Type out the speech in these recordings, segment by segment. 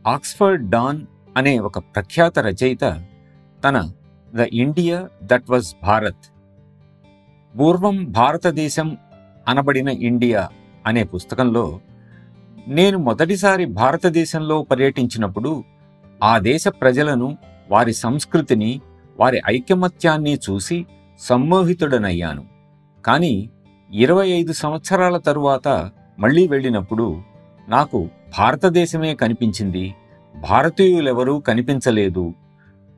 Oxford don అనే ఒక ప్రఖ్యాత రచయిత తన the India that was Bharat, పూర్వం భారతదేశం అనబడిన ఇండియా అనే పుస్తకంలో నేను మొదటిసారి భారతదేశంలో పర్యటించినప్పుడు ఆ దేశ ప్రజలను, వారి సంస్కృతిని, వారి ఐకమత్యాన్ని చూసి సమ్మోహితుడనయ్యాను. కానీ 25 సంవత్సరాల తరువాత మళ్ళీ వెళ్ళినప్పుడు నాకు భారతదేశమే కనిపించింది, భారతీయులెవరూ కనిపించలేదు.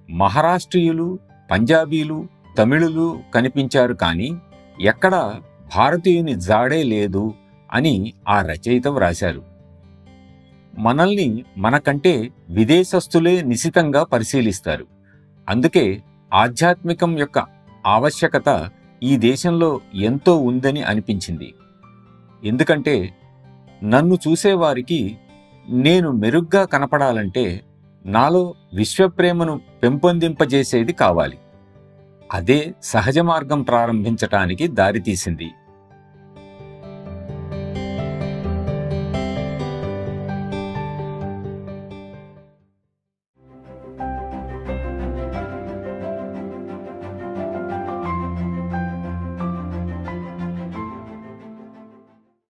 మహారాష్ట్రీయులు, పంజాబీలు, తమిళులు కనిపించారు, కానీ ఎక్కడా భారతీయుని జాడే లేదు అని ఆ రచయిత వ్రాశారు. మనల్ని మనకంటే విదేశస్థులే నిశితంగా పరిశీలిస్తారు. అందుకే ఆధ్యాత్మికం యొక్క ఆవశ్యకత ఈ దేశంలో ఎంతో ఉందని అనిపించింది. ఎందుకంటే నన్ను చూసేవారికి నేను మెరుగ్గా కనపడాలంటే నాలో విశ్వప్రేమను పెంపొందింపజేసేది కావాలి. అదే సహజ మార్గం ప్రారంభించటానికి దారితీసింది.